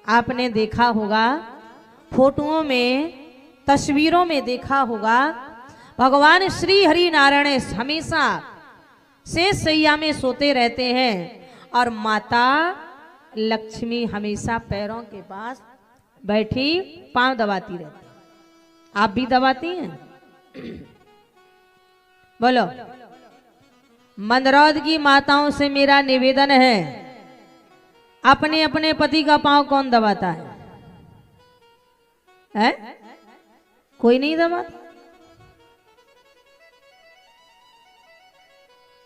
आपने देखा होगा, फोटोओं में, तस्वीरों में देखा होगा, भगवान श्री हरि नारायण हमेशा से सैया में सोते रहते हैं और माता लक्ष्मी हमेशा पैरों के पास बैठी पांव दबाती रहती। आप भी दबाती हैं? बोलो। मंदरौद की माताओं से मेरा निवेदन है, अपने अपने पति का पांव कौन दबाता है? कोई नहीं दबाता?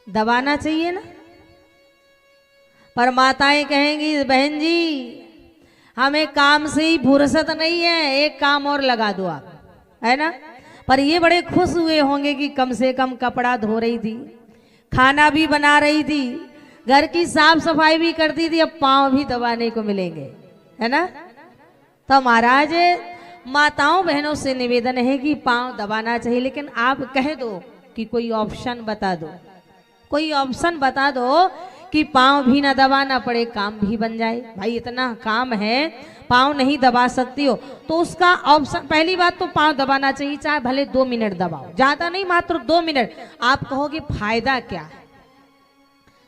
दबाना चाहिए ना। पर माताएं कहेंगी बहन जी हमें काम से ही फुर्सत नहीं है, एक काम और लगा दो आप, है ना। पर ये बड़े खुश हुए होंगे कि कम से कम कपड़ा धो रही थी, खाना भी बना रही थी, घर की साफ सफाई भी करती थी, अब पांव भी दबाने को मिलेंगे, है ना। तो महाराज माताओं बहनों से निवेदन है कि पांव दबाना चाहिए, लेकिन आप कह दो कि कोई ऑप्शन बता दो, कोई ऑप्शन बता दो कि पांव भी ना दबाना पड़े, काम भी बन जाए। भाई इतना काम है, पांव नहीं दबा सकती हो तो उसका ऑप्शन, पहली बात तो पांव दबाना चाहिए, चाहे भले 2 मिनट दबाओ, ज्यादा नहीं, मात्र 2 मिनट। आप कहोगे फायदा क्या है?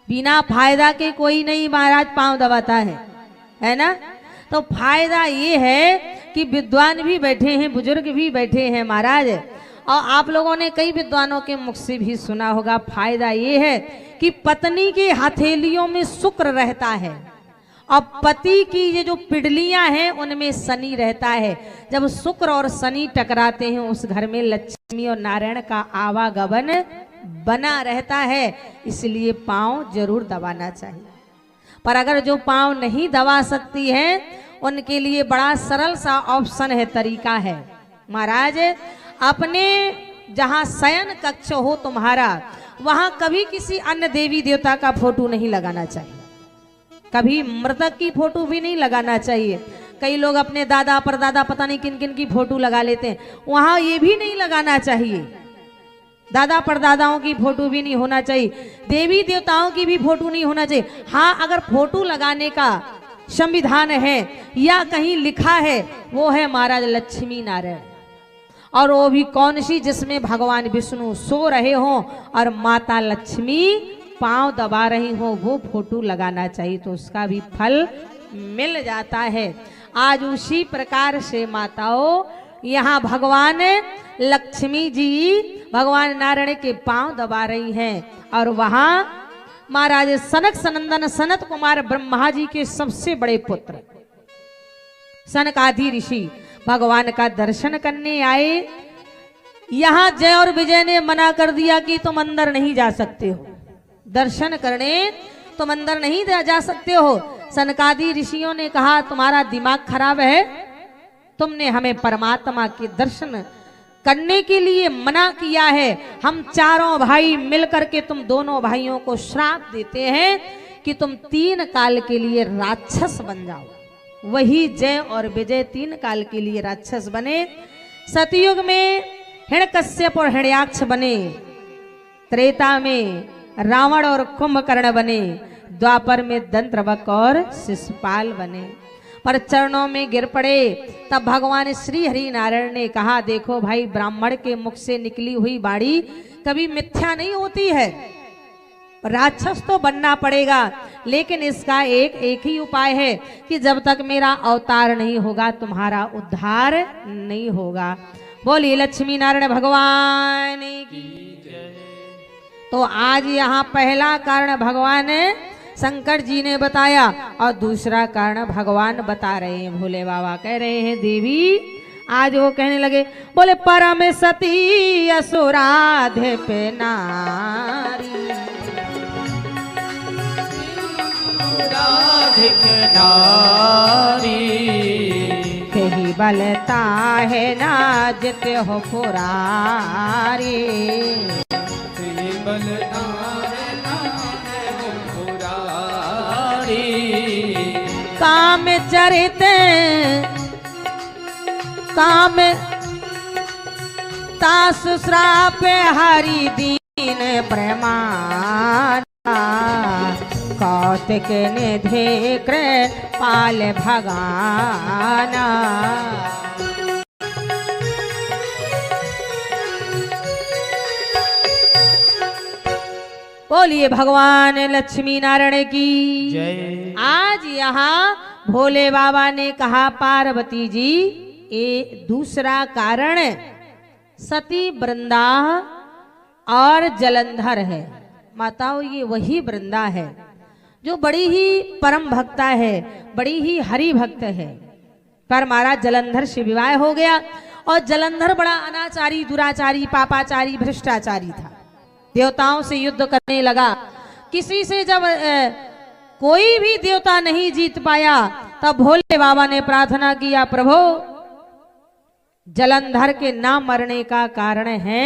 बिना फायदा के कोई नहीं महाराज पांव दबाता है ना। तो फायदा ये है कि विद्वान भी बैठे हैं, बुजुर्ग भी बैठे हैं महाराज, और आप लोगों ने कई विद्वानों के मुख से भी सुना होगा। फायदा ये है कि पत्नी की हथेलियों में शुक्र रहता है और पति की ये जो पिडलियां हैं उनमें शनि रहता है। जब शुक्र और शनि टकराते हैं उस घर में लक्ष्मी और नारायण का आवागमन बना रहता है, इसलिए पांव जरूर दबाना चाहिए। पर अगर जो पांव नहीं दबा सकती हैं उनके लिए बड़ा सरल सा ऑप्शन है, तरीका है महाराज। अपने जहां शयन कक्ष हो तुम्हारा, वहां कभी किसी अन्य देवी देवता का फोटो नहीं लगाना चाहिए, कभी मृतक की फोटो भी नहीं लगाना चाहिए। कई लोग अपने दादा परदादा पता नहीं किन किन की फोटो लगा लेते हैं, वहां ये भी नहीं लगाना चाहिए। दादा परदादाओं की फोटो भी नहीं होना चाहिए, देवी देवताओं की भी फोटो नहीं होना चाहिए। हाँ, अगर फोटो लगाने का संविधान है या कहीं लिखा है वो है महाराज लक्ष्मी नारायण, और वो भी कौन सी, जिसमें भगवान विष्णु सो रहे हों और माता लक्ष्मी पांव दबा रही हो, वो फोटो लगाना चाहिए, तो उसका भी फल मिल जाता है। आज उसी प्रकार से माताओं यहाँ भगवान लक्ष्मी जी भगवान नारायण के पांव दबा रही हैं, और वहां महाराज सनक सनंदन सनत कुमार ब्रह्मा जी के सबसे बड़े पुत्र सनकादि ऋषि भगवान का दर्शन करने आए। यहां जय और विजय ने मना कर दिया कि तुम अंदर नहीं जा सकते हो, दर्शन करने तुम अंदर नहीं जा सकते हो। सनकादि ऋषियों ने कहा तुम्हारा दिमाग खराब है, तुमने हमें परमात्मा के दर्शन करने के लिए मना किया है। हम चारों भाई मिलकर के तुम दोनों भाइयों को श्राप देते हैं कि तुम 3 काल के लिए राक्षस बन जाओ। वही जय और विजय 3 काल के लिए राक्षस बने। सतयुग में हिरण्यकश्यप और हिरण्याक्ष बने, त्रेता में रावण और कुंभकर्ण बने, द्वापर में दंत्रवक्र और शिशुपाल बने, पर चरणों में गिर पड़े। तब भगवान श्री हरि नारायण ने कहा देखो भाई, ब्राह्मण के मुख से निकली हुई वाणी कभी मिथ्या नहीं होती है, राक्षस तो बनना पड़ेगा, लेकिन इसका एक ही उपाय है कि जब तक मेरा अवतार नहीं होगा तुम्हारा उद्धार नहीं होगा। बोलिए लक्ष्मी नारायण भगवान की। तो आज यहाँ पहला कारण भगवान शंकर जी ने बताया और दूसरा कारण भगवान बता रहे हैं। भोले बाबा कह रहे हैं देवी, आज वो कहने लगे, बोले परम सती असुराधे पे नारी, नारी कही बलता है ना जित हो पुरारी, बलता है ना हो पुरारी, काम चरित काम तास श्राप हरि दीन प्रमाण, कौतिक निधि कृपाल भगाना। बोलिए भगवान लक्ष्मी नारायण की जय। आज यहाँ भोले बाबा ने कहा पार्वती जी ये दूसरा कारण सती वृंदा और जलंधर है। माताओं ये वही वृंदा है जो बड़ी ही परम भक्ता है, बड़ी ही हरि भक्त है। पर महाराज जलंधर से विवाह हो गया और जलंधर बड़ा अनाचारी, दुराचारी, पापाचारी, भ्रष्टाचारी था। देवताओं से युद्ध करने लगा। किसी से जब कोई भी देवता नहीं जीत पाया तब भोले बाबा ने प्रार्थना किया, प्रभु जलंधर के ना मरने का कारण है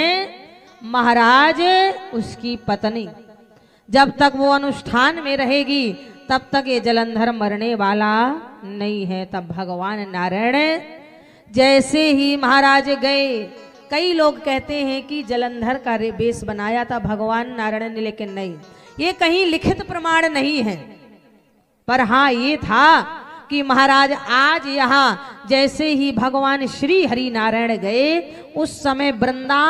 महाराज उसकी पत्नी। जब तक वो अनुष्ठान में रहेगी तब तक ये जलंधर मरने वाला नहीं है। तब भगवान नारायण जैसे ही महाराज गए, कई लोग कहते हैं कि जलंधर का वेश बनाया था भगवान नारायण ने, लेकिन नहीं, ये कहीं लिखित प्रमाण नहीं है। पर हाँ ये था कि महाराज आज यहाँ जैसे ही भगवान श्री हरि नारायण गए उस समय वृंदा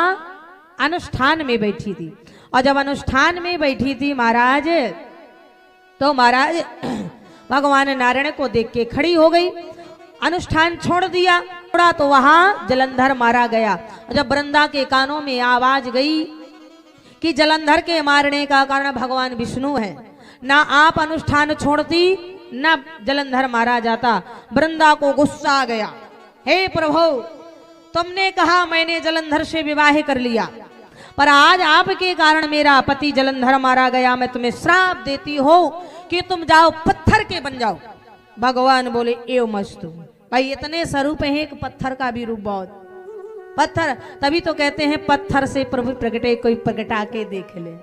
अनुष्ठान में बैठी थी। और जब अनुष्ठान में बैठी थी महाराज तो महाराज भगवान नारायण को देख के खड़ी हो गई। अनुष्ठान छोड़ दिया, छोड़ा तो वहां जलंधर मारा गया। और जब वृंदा के कानों में आवाज गई कि जलंधर के मारने का कारण भगवान विष्णु है, ना आप अनुष्ठान छोड़ती ना जलंधर मारा जाता। वृंदा को गुस्सा आ गया, हे प्रभु तुमने कहा मैंने जलंधर से विवाह कर लिया, पर आज आपके कारण मेरा पति जलंधर मारा गया। मैं तुम्हें श्राप देती हूँ कि तुम जाओ पत्थर के बन जाओ। भगवान बोले एव मस्तु, भाई इतने स्वरूप है एक पत्थर का भी रूप बहुत। पत्थर तभी तो कहते हैं पत्थर से प्रभु प्रगटे, कोई प्रगटा के देख ले।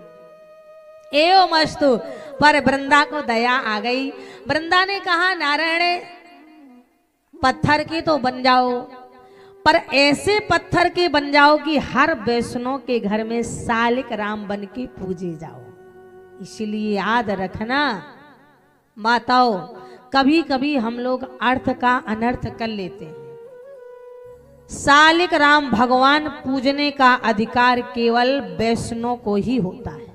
एव मस्तु। पर वृंदा को दया आ गई। वृंदा ने कहा नारायण पत्थर के तो बन जाओ, पर ऐसे पत्थर के बन जाओ कि हर वैष्णव के घर में सालिक राम बन के पूजे जाओ। इसलिए याद रखना माताओं, कभी कभी हम लोग अर्थ का अनर्थ कर लेते हैं। सालिक राम भगवान पूजने का अधिकार केवल वैष्णव को ही होता है,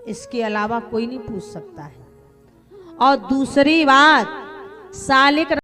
इसके अलावा कोई नहीं पूज सकता है। और दूसरी बात, सालिक